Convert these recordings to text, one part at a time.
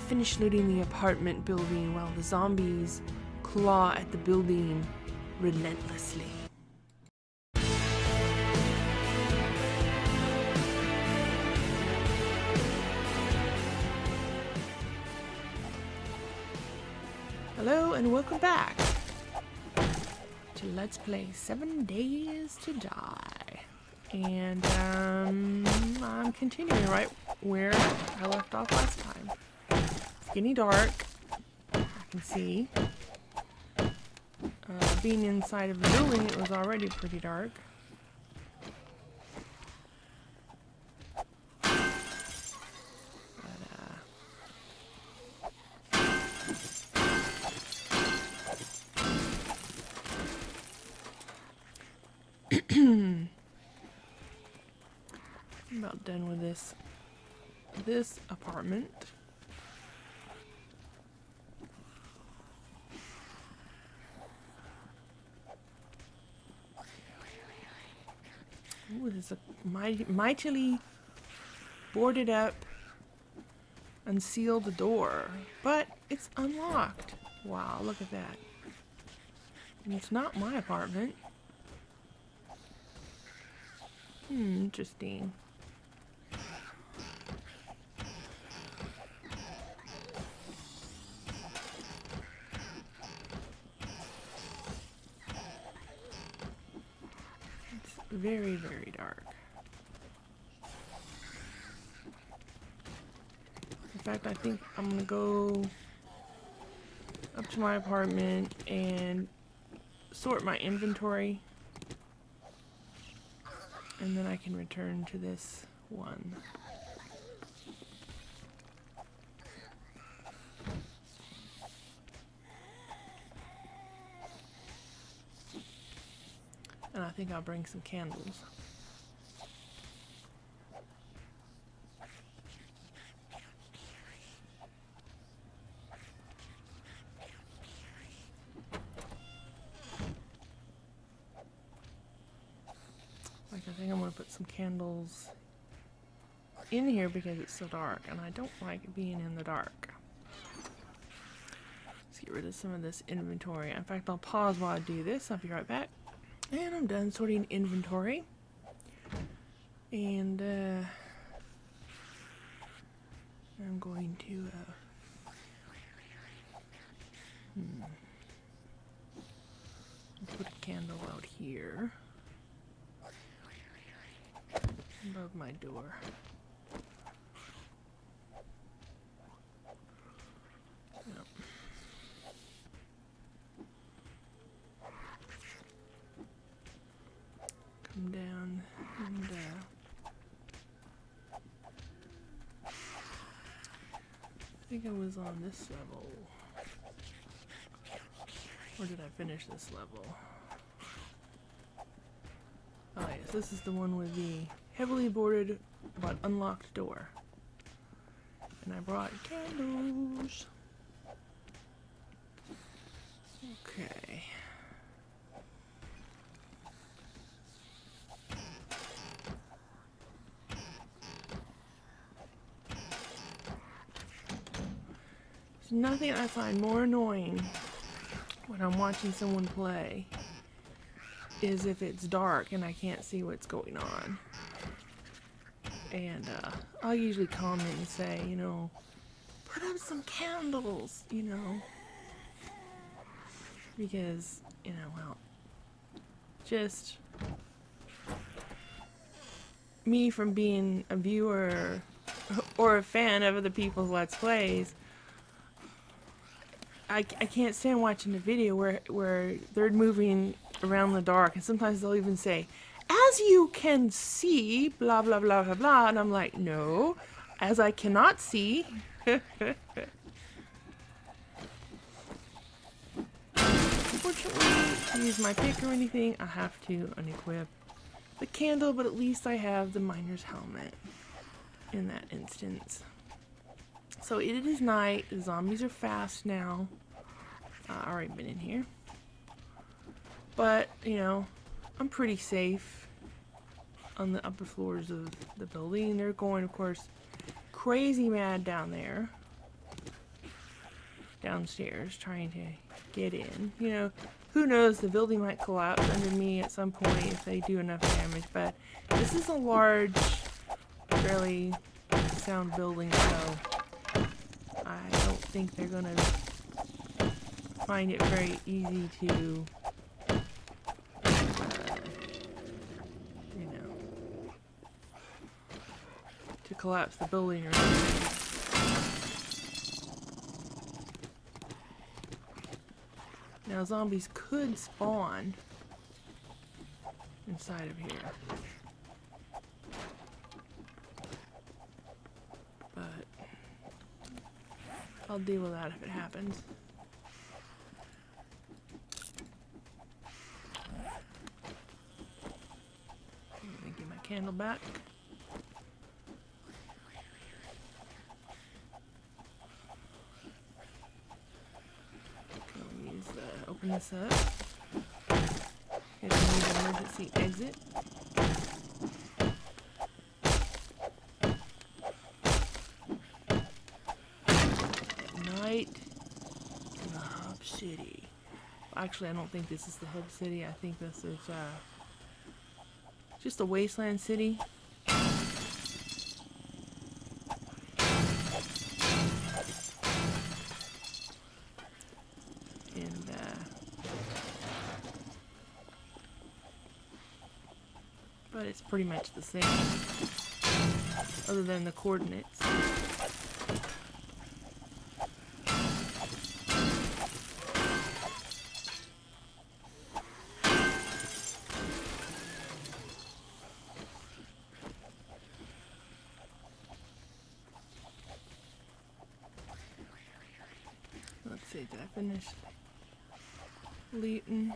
finish looting the apartment building while the zombies claw at the building relentlessly. Hello and welcome back to Let's Play 7 Days to Die. And I'm continuing right where I left off last time. It's getting dark, I can see. Being inside of the building, it was already pretty dark. I'm about done with this apartment. Ooh, this is a mightily boarded up, unsealed door, but it's unlocked. Wow, look at that. And it's not my apartment. Interesting. It's very, very dark. In fact, I think I'm gonna go up to my apartment and sort my inventory. And then I can return to this one. And I think I'll bring some candles. I think I'm going to put some candles in here because it's so dark, and I don't like being in the dark. Let's get rid of some of this inventory. In fact, I'll pause while I do this. I'll be right back. And I'm done sorting inventory. And I'm going to put a candle out here above my door. Yep. Come down and I think I was on this level. Or did I finish this level? Oh yes, this is the one with the heavily boarded but unlocked door. And I brought candles. Okay. There's nothing I find more annoying when I'm watching someone play is if it's dark and I can't see what's going on. And I'll usually comment and say, you know, put up some candles, you know, because, you know, well, just me from being a viewer or a fan of other people's Let's Plays, I can't stand watching a video where they're moving around the dark, and sometimes they'll even say, as you can see, blah blah blah blah blah, and I'm like, no, as I cannot see. Unfortunately, to use my pick or anything, I have to unequip the candle, but at least I have the miner's helmet in that instance. So it is night, the zombies are fast now. I've already been in here. But, you know, I'm pretty safe on the upper floors of the building. They're going, of course, crazy mad down there. downstairs trying to get in. You know, who knows, the building might collapse under me at some point if they do enough damage, but this is a large, fairly sound building, so I don't think they're gonna find it very easy to to collapse the building or anything. Now zombies could spawn inside of here, but I'll deal with that if it happens. Let me get my candle back. Open this up. Here's an emergency exit. At night in the hub city. Actually, I don't think this is the hub city. I think this is just a wasteland city. But it's pretty much the same, other than the coordinates. Let's see, did I finish looting?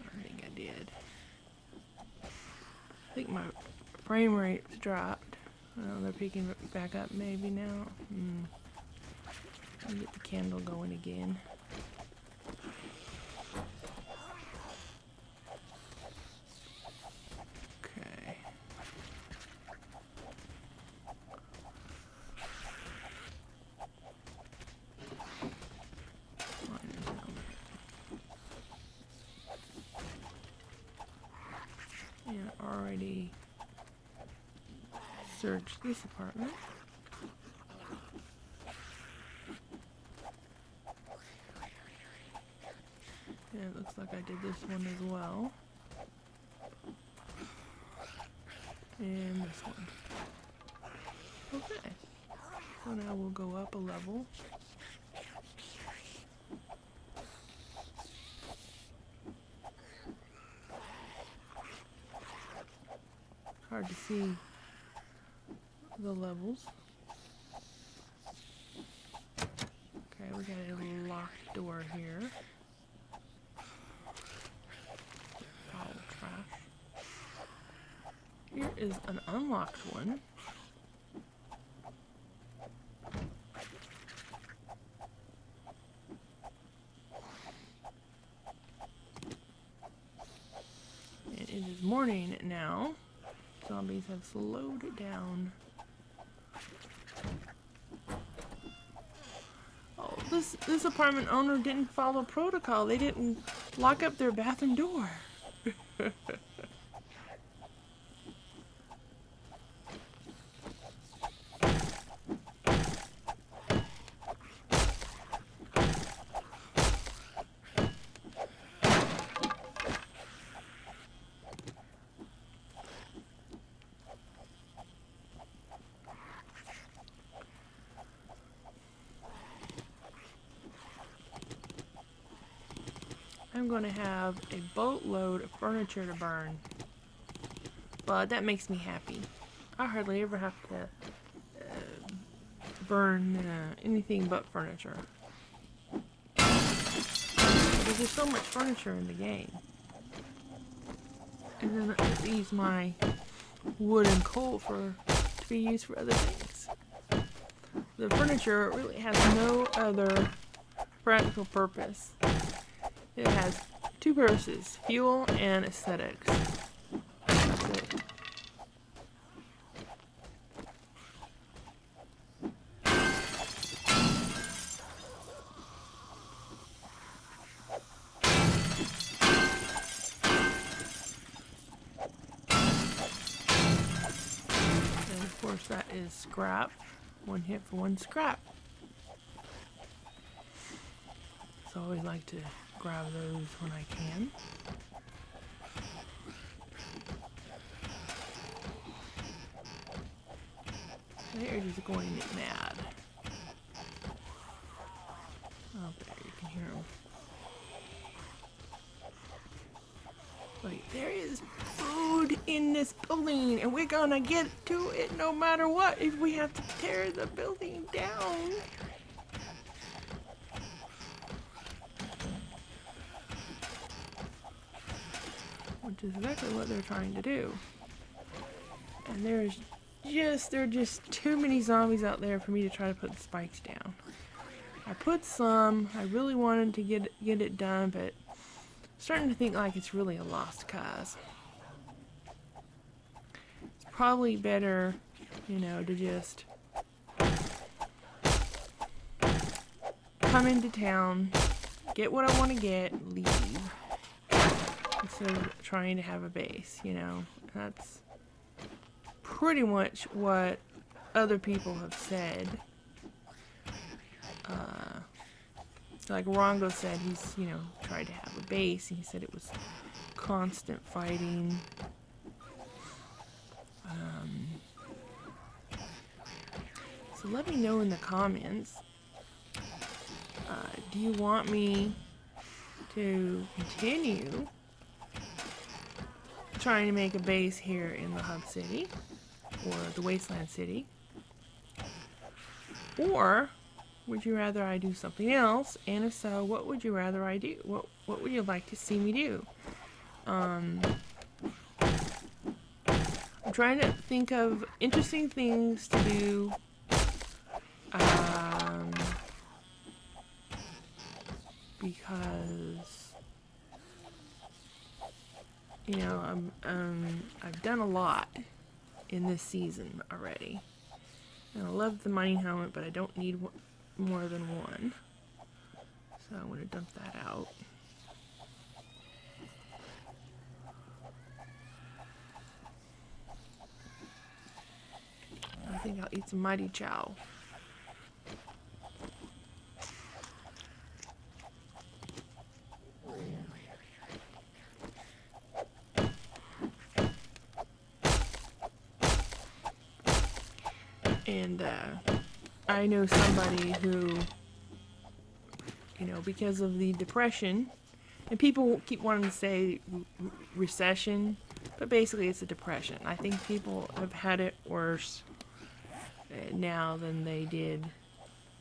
I think I did. I think my frame rate's dropped. Well, they're picking it back up maybe now. I'll get the candle going again. Okay. And already searched this apartment. And it looks like I did this one as well. And this one. Okay. So now we'll go up a level. Hard to see the levels. Okay, we got a locked door here. Foul trash. Here is an unlocked one. And it is morning now. Zombies have slowed it down. Oh, this apartment owner didn't follow protocol. They didn't lock up their bathroom door. I'm going to have a boatload of furniture to burn. But that makes me happy. I hardly ever have to burn anything but furniture. Because there's so much furniture in the game. And then it leaves my wood and coal to be used for other things. The furniture really has no other practical purpose. It has two purposes, fuel and aesthetics. That's it. is scrap. One hit for one scrap. So I always like to grab those when I can. They're just going mad. Oh, there, you can hear them. Wait, there is food in this building, and we're gonna get to it no matter what if we have to tear the building down. Which is exactly what they're trying to do. And there are just too many zombies out there for me to try to put the spikes down. I put some. I really wanted to get it done, but I'm starting to think like it's really a lost cause. It's probably better, you know, to just come into town, get what I want to get, leave, instead of trying to have a base, you know. That's pretty much what other people have said. Like Rongo said, he's, you know, tried to have a base, and he said it was constant fighting. So let me know in the comments, do you want me to continue trying to make a base here in the hub city or the wasteland city, or would you rather I do something else? And if so, what would you rather I do? What would you like to see me do? I'm trying to think of interesting things to do. Because, you know, I've done a lot in this season already. And I love the mining helmet, but I don't need more than one. So I'm going to dump that out. I think I'll eat some mighty chow. And I know somebody who, you know, because of the depression, and people keep wanting to say recession, but basically it's a depression. I think people have had it worse now than they did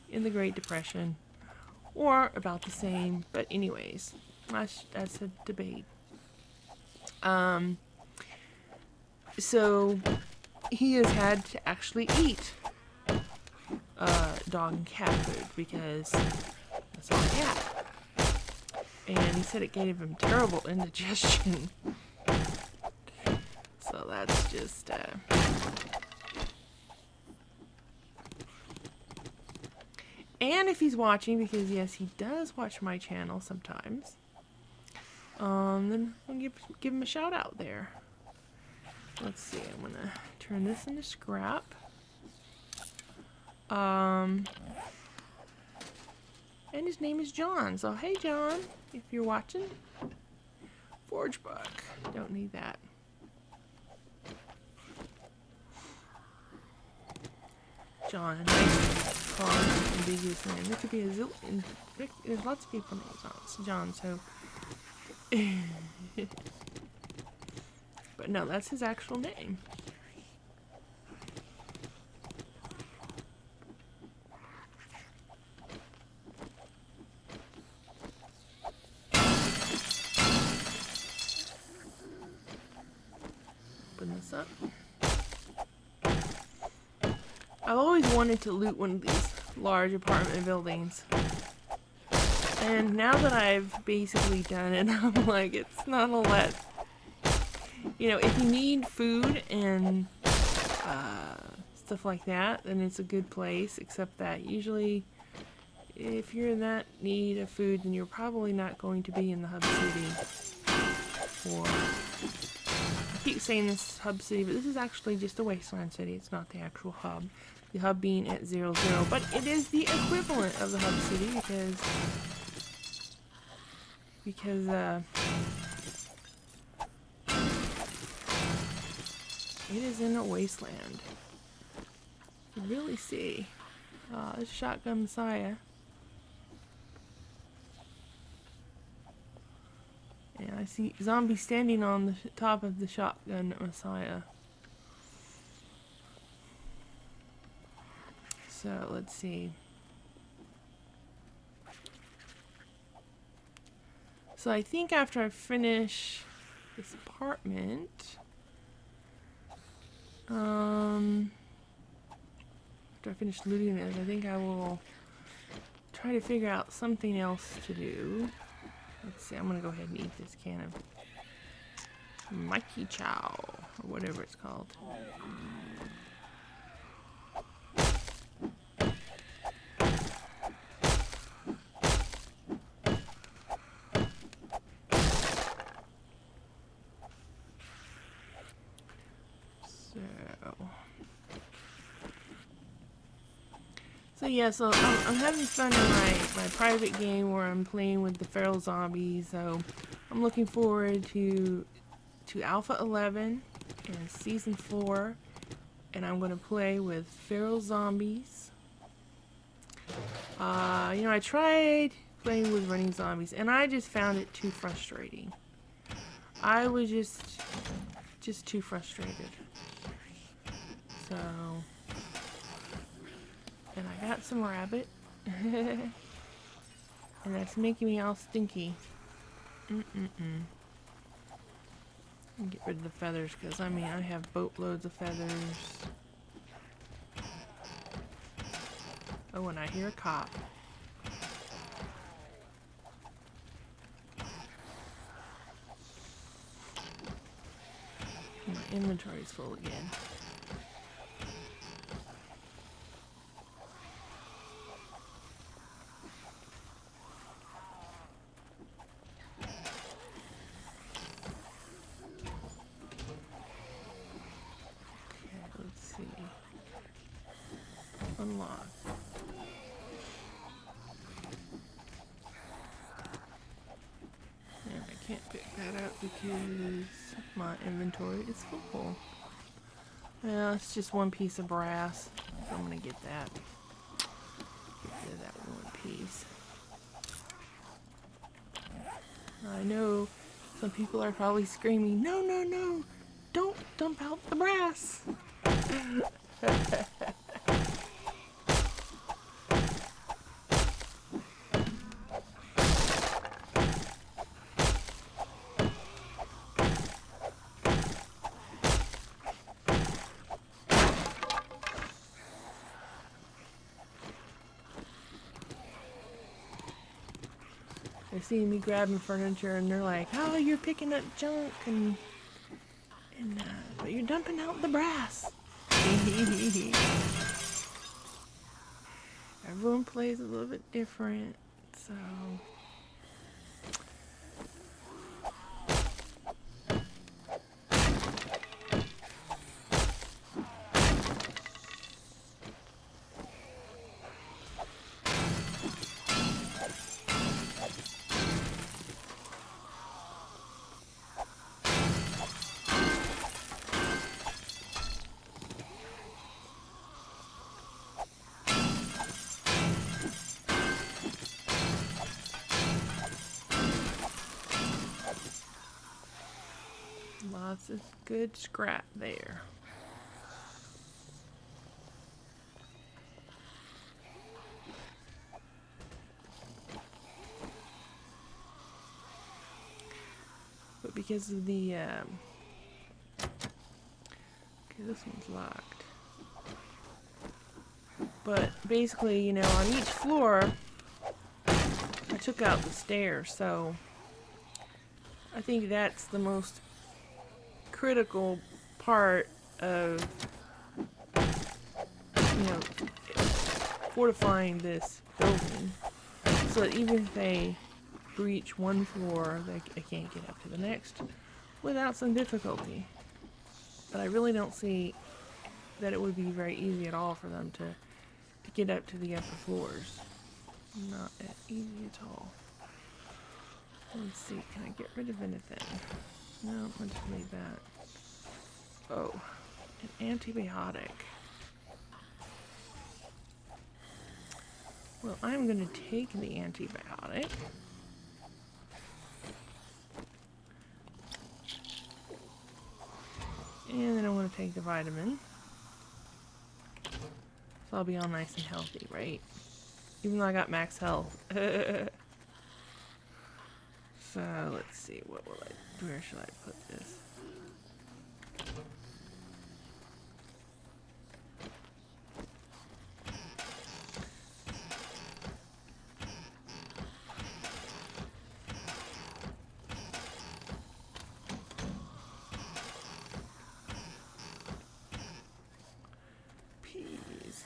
in the Great Depression, or about the same, but anyways, that's a debate. So he has had to actually eat dog and cat food because that's all he had. And he said it gave him terrible indigestion. So that's just and if he's watching, because yes, he does watch my channel sometimes, then I'll give him a shout out there. Let's see, I'm gonna turn this into scrap. And his name is John, so hey John, if you're watching. Forge book, don't need that. John, a nice, fun, ambiguous name. There could be a zillion, there's lots of people named John, so. But no, that's his actual name. Open this up. I've always wanted to loot one of these large apartment buildings. And now that I've basically done it, I'm like, it's not all that. You know, if you need food and stuff like that, then it's a good place, except that usually if you're in that need of food, then you're probably not going to be in the hub city for keep saying this hub city, but this is actually just a wasteland city. It's not the actual hub. The hub being at 0, 0, but it is the equivalent of the hub city because it is in a wasteland. You can really see. This Shotgun Messiah. And I see zombies standing on the top of the Shotgun Messiah. So let's see. So I think after I finish this apartment, after I finish looting this, I think I will try to figure out something else to do. Let's see, I'm gonna go ahead and eat this can of Mikey Chow, or whatever it's called. So yeah, so I'm having fun in my private game where I'm playing with the feral zombies. So I'm looking forward to Alpha 11 and Season 4, and I'm going to play with feral zombies. You know, I tried playing with running zombies, and I just found it too frustrating. I was just too frustrated. So... And I got some rabbit. And that's making me all stinky. And get rid of the feathers, because I mean, I have boatloads of feathers. Oh, and I hear a cop. My inventory's full again. Unlock. And I can't pick that up because my inventory is full. Well, it's just one piece of brass, so I'm gonna get that. Get rid of that one piece. I know some people are probably screaming, "No, no, no! Don't dump out the brass!" They see me grabbing furniture and they're like, "Oh, you're picking up junk but you're dumping out the brass." Everyone plays a little bit different, so. Lots of good scrap there. But because of the okay, this one's locked. But basically, you know, on each floor I took out the stairs, so I think that's the most critical part of, you know, fortifying this building, so that even if they breach one floor, they can't get up to the next without some difficulty. But I really don't see that it would be very easy at all for them to get up to the upper floors. Not that easy at all. Let's see, can I get rid of anything? No, let's leave that. Oh, an antibiotic. Well, I'm going to take the antibiotic. And then I want to take the vitamin. So I'll be all nice and healthy, right? Even though I got max health. So let's see, where should I put this? Peas.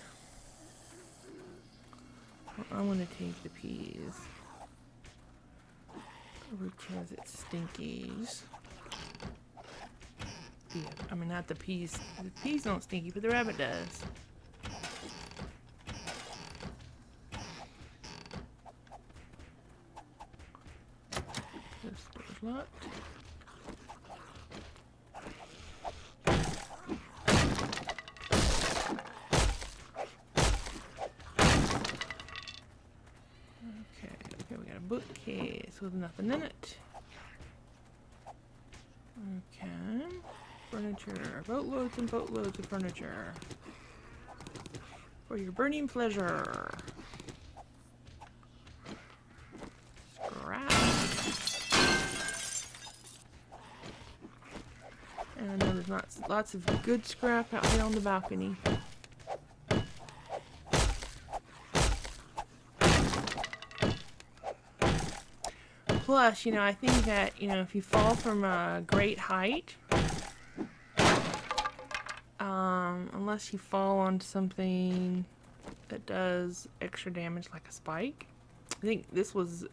Well, I want to take the peas. Because it stinkies. Yeah, I mean, not the peas. The peas don't stinky, but the rabbit does. This door's locked. Okay, we got a bookcase with nothing in it. Okay, furniture, boatloads and boatloads of furniture for your burning pleasure. Scrap. And I know there's lots of good scrap out here on the balcony. Plus, you know, I think that, you know, if you fall from a great height, unless you fall onto something that does extra damage like a spike, I think this was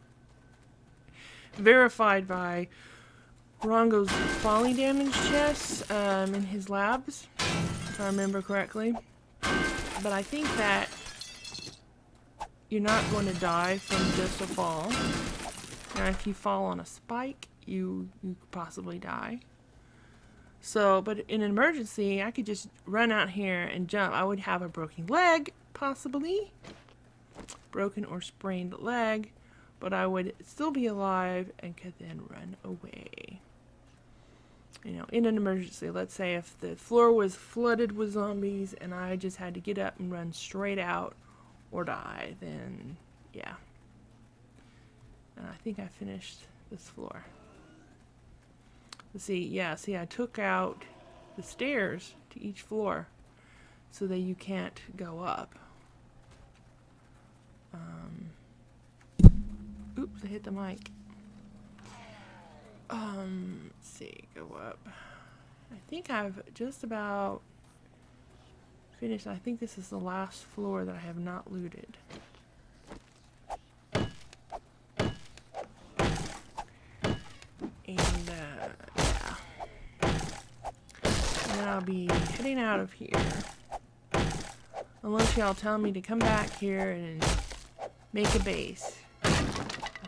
verified by Rongo's falling damage tests in his labs, if I remember correctly. But I think that you're not going to die from just a fall. Now, if you fall on a spike, you could possibly die. So, but in an emergency, I could just run out here and jump. I would have a broken leg, possibly. Broken or sprained leg. But I would still be alive and could then run away. You know, in an emergency, let's say if the floor was flooded with zombies and I just had to get up and run straight out or die, then yeah. And I think I finished this floor. Let's see, yeah, see, I took out the stairs to each floor so that you can't go up. Oops, I hit the mic. Let's see, go up. I think I've just about finished. I think this is the last floor that I have not looted. And, yeah. And then I'll be heading out of here. Unless y'all tell me to come back here and make a base. I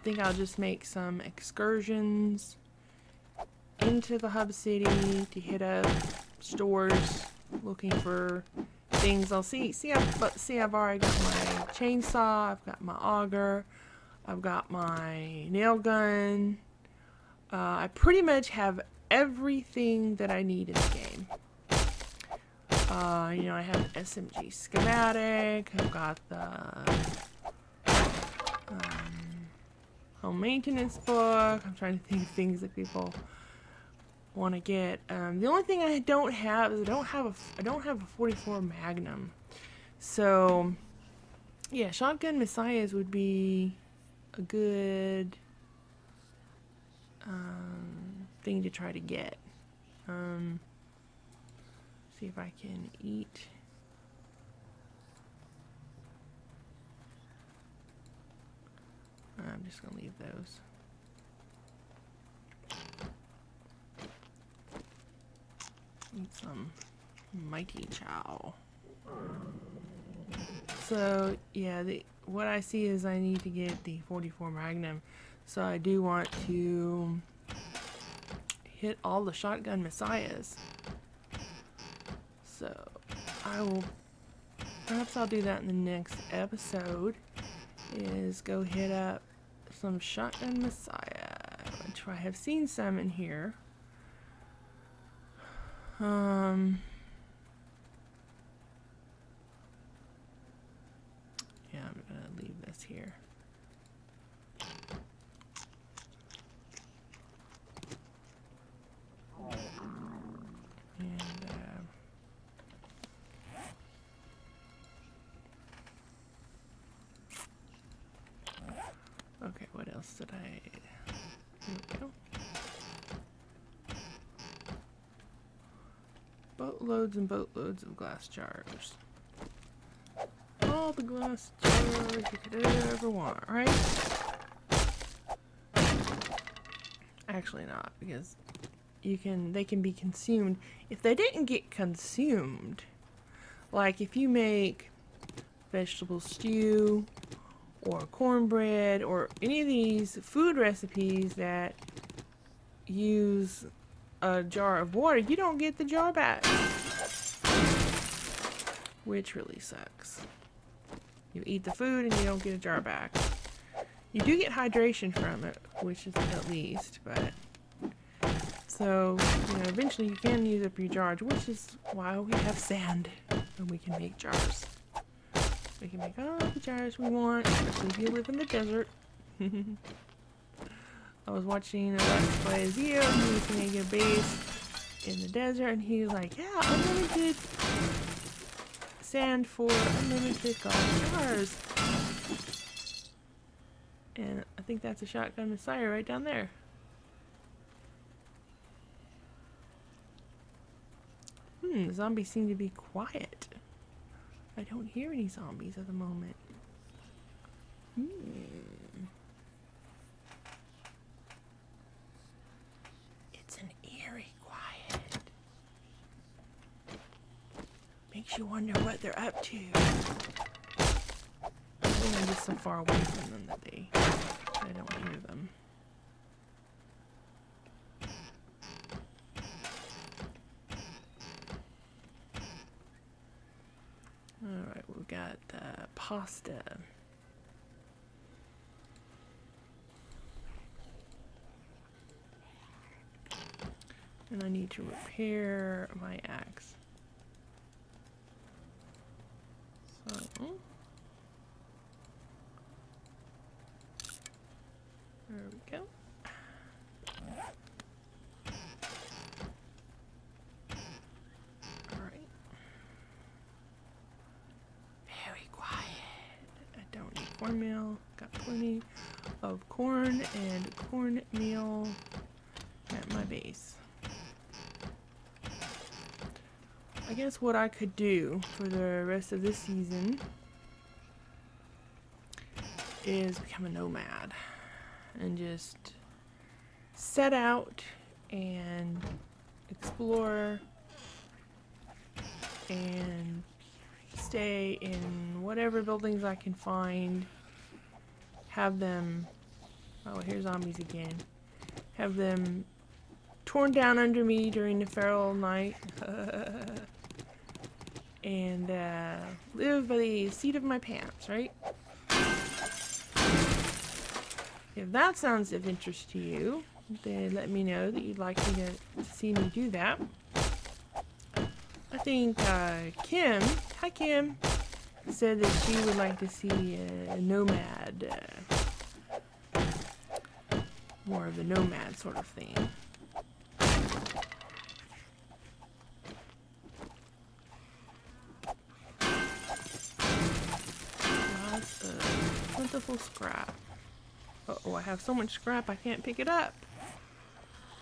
think I'll just make some excursions into the hub city to hit up stores looking for things I'll see. See, I've already got my chainsaw, I've got my auger, I've got my nail gun. I pretty much have everything that I need in the game. You know, I have an SMG schematic, I've got the home maintenance book. I'm trying to think of things that people want to get. The only thing I don't have is I don't have a 44 Magnum. So yeah, shotgun messiahs would be a good thing to try to get. See if I can eat. I'm just gonna leave those. Eat some mighty chow. So yeah, what I see is I need to get the 44 Magnum. So I do want to hit all the shotgun messiahs. So perhaps I'll do that in the next episode, is go hit up some shotgun messiah, which I have seen some in here. Yeah, I'm gonna leave this here. And okay, what else did I... Here we go. Boatloads and boatloads of glass jars. All the glass jars you could ever want, right? Actually not, because they can be consumed. If they didn't get consumed, like if you make vegetable stew or cornbread or any of these food recipes that use a jar of water, you don't get the jar back, which really sucks. You eat the food and you don't get a jar back. You do get hydration from it, which is at least, but so, you know, eventually you can use up your jars, which is why we have sand and we can make jars. We can make all the jars we want, especially if you live in the desert. I was watching a Let's Play Zio, and he was making a base in the desert, and he was like, yeah, unlimited sand for unlimited glass jars. And I think that's a shotgun messiah right down there. The zombies seem to be quiet. I don't hear any zombies at the moment. It's an eerie quiet. Makes you wonder what they're up to. I think I'm just so far away from them that I don't hear them. Alright, we've got pasta. And I need to repair my axe. So, there we go. Alright. Very quiet. I don't need cornmeal. Got plenty of corn and cornmeal at my base. I guess what I could do for the rest of this season is become a nomad and just set out and explore and stay in whatever buildings I can find, have them, oh, here's zombies again, have them torn down under me during the feral night, and live by the seat of my pants, right? If that sounds of interest to you, then let me know that you'd like me to see me do that. I think Kim, hi Kim, said that she would like to see a nomad, more of a nomad sort of thing. Lots of plentiful scrap. Uh-oh, I have so much scrap I can't pick it up.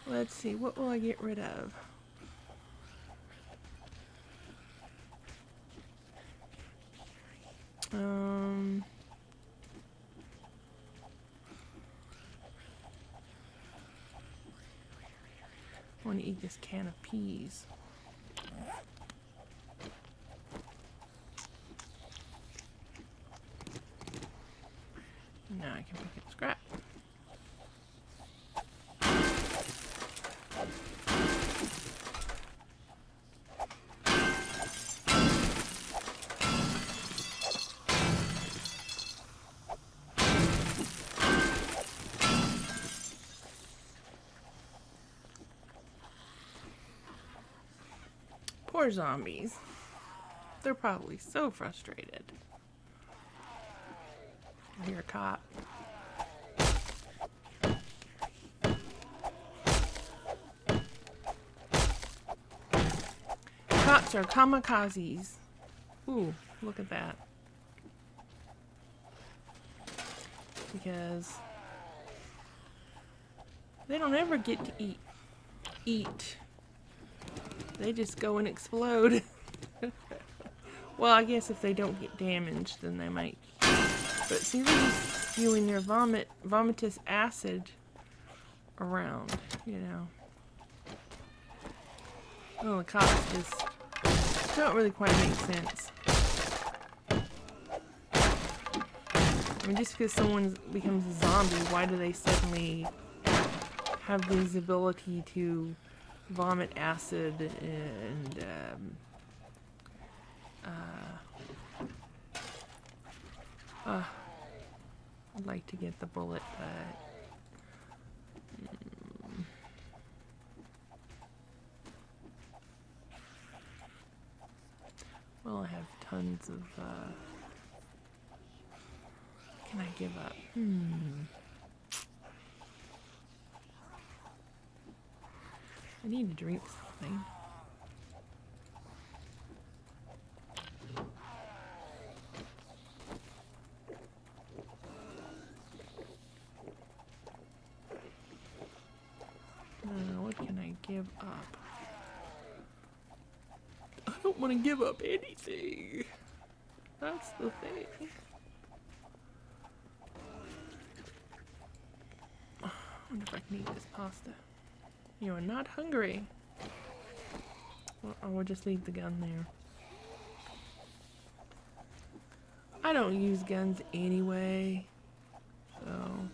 Let's see, what will I get rid of? I want to eat this can of peas. Now I can pick up scrap. Poor zombies. They're probably so frustrated. I hear a cop. Cops are kamikazes. Ooh, look at that. Because they don't ever get to eat. They just go and explode. Well, I guess if they don't get damaged, then they might. But see, they're just spewing their vomitous acid around, you know. Well, the cops just don't really quite make sense. I mean, just because someone becomes a zombie, why do they suddenly have this ability to vomit acid and I'd like to get the bullet, but well, I have tons of can I give up? I need to drink something. What can I give up? I don't want to give up anything. That's the thing. I wonder if I can eat this pasta. You are not hungry. Well, I will just leave the gun there. I don't use guns anyway, so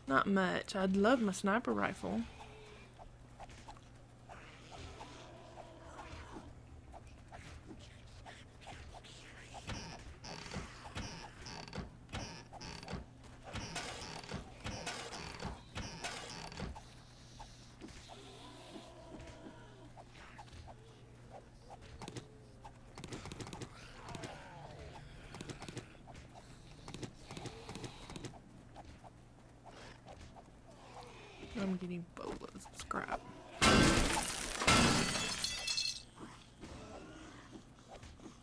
not much. I'd love my sniper rifle. I'm getting boatloads of scrap.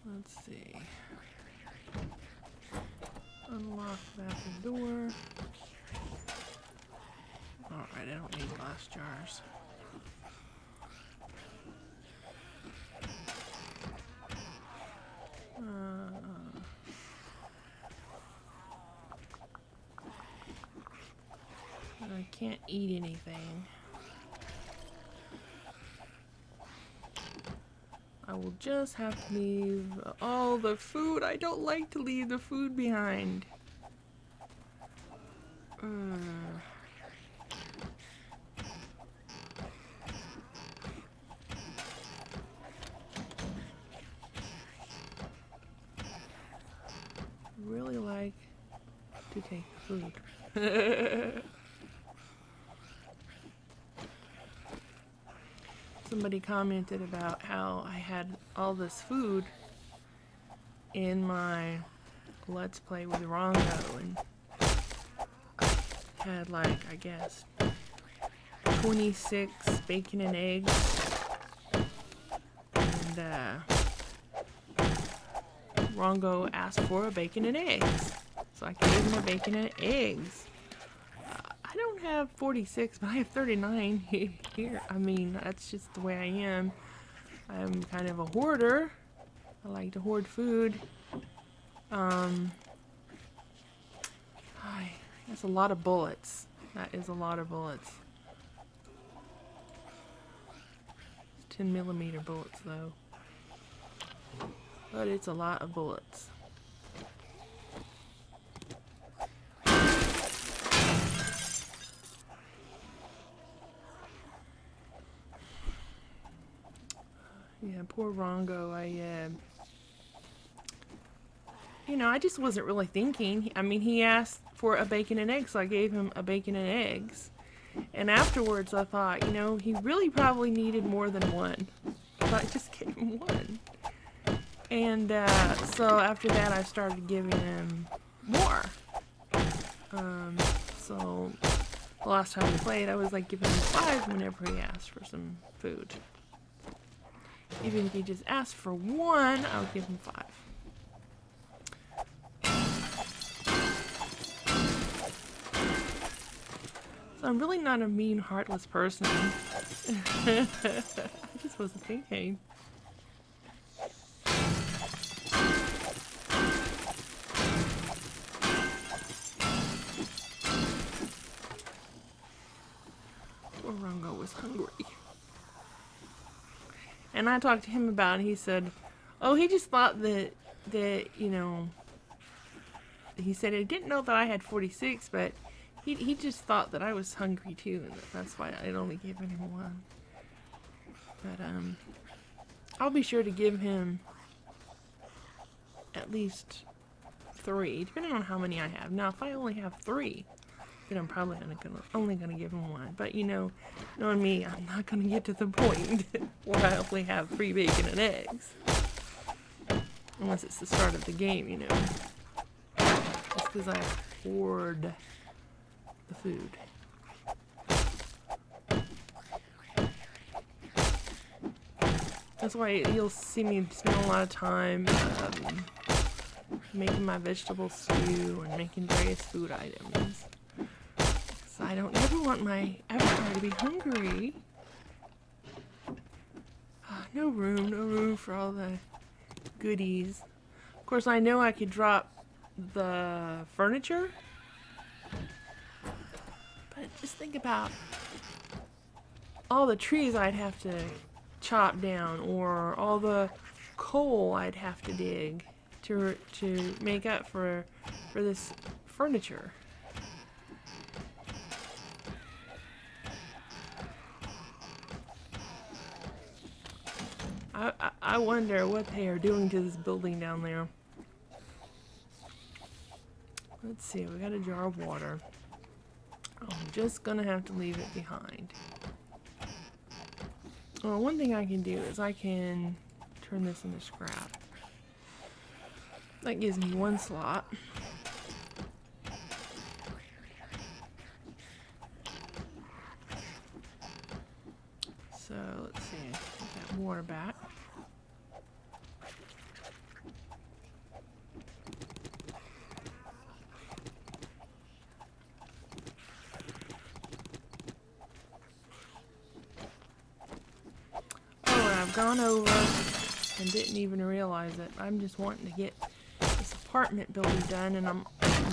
Let's see. Unlock bathroom door. Alright, I don't need glass jars. I can't eat anything. I will just have to leave all the food. I don't like to leave the food behind. Really like to take the food. Somebody commented about how I had all this food in my Let's Play with Rongo, and I had like, I guess, 26 bacon and eggs, and Rongo asked for a bacon and eggs, so I gave him a bacon and eggs. I don't have 46, but I have 39 here. I mean, that's just the way I am. I'm kind of a hoarder. I like to hoard food. That's a lot of bullets. That is a lot of bullets. 10mm bullets, though. but it's a lot of bullets. Yeah, poor Rongo. You know, I just wasn't really thinking. I mean, he asked for a bacon and eggs, so I gave him a bacon and eggs. And afterwards, I thought, you know, he really probably needed more than one. So I just gave him one. And so after that, I started giving him more. So the last time we played, I was like giving him 5 whenever he asked for some food. Even if he just asked for 1, I would give him 5. So I'm really not a mean, heartless person. I just wasn't thinking. Poor Rongo was hungry. And I talked to him about it. He said, oh, he just thought that, you know, he said he didn't know that I had 46, but he just thought that I was hungry too, and that's why I'd only given him 1. But, I'll be sure to give him at least 3, depending on how many I have. Now, if I only have 3, then I'm probably only gonna give him 1. But, you know, knowing me, I'm not gonna get to the point where I only have 3 bacon and eggs. Unless it's the start of the game, you know. Just because I hoard the food. That's why you'll see me spend a lot of time making my vegetable stew and making various food items. So I don't ever want my avatar to be hungry. No room for all the goodies. Of course, I know I could drop the furniture. But just think about all the trees I'd have to chop down, or all the coal I'd have to dig to make up for this furniture. I wonder what they are doing to this building down there. Let's see, we got a jar of water. Oh, I'm just gonna have to leave it behind. Well, one thing I can do is I can turn this into scrap. That gives me 1 slot. So, let's see, get that water back. Gone over and didn't even realize it. I'm just wanting to get this apartment building done, and I'm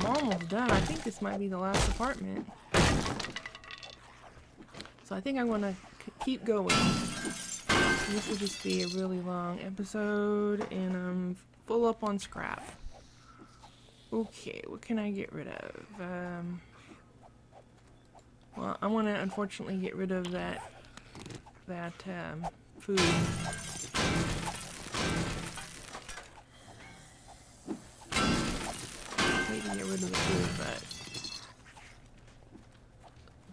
almost done. I think this might be the last apartment. So I think I'm gonna keep going. This will just be a really long episode, and I'm full up on scrap. Okay, what can I get rid of? Well, I want to unfortunately get rid of that food. Need to get rid of the food, but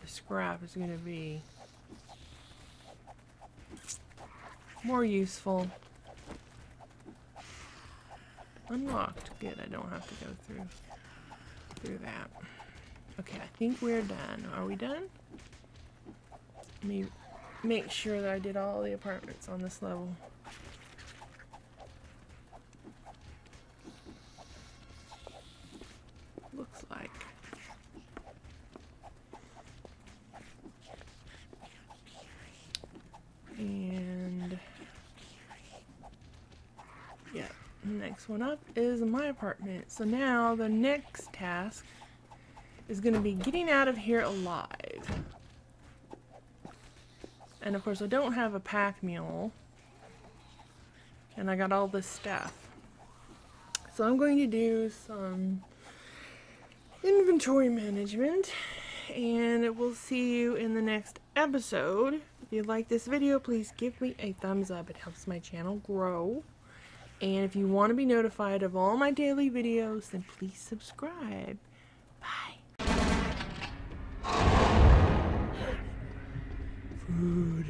the scrap is going to be more useful. Unlocked. Good, I don't have to go through that. Okay, I think we're done. Are we done? Let me make sure that I did all the apartments on this level. Looks like. And yeah, next one up is my apartment. So now the next task is going to be getting out of here alive. And of course I don't have a pack mule. And I got all this stuff. So I'm going to do some inventory management, and we'll see you in the next episode. If you like this video, please give me a thumbs up. It helps my channel grow. And if you want to be notified of all my daily videos, then please subscribe. Bye. Food.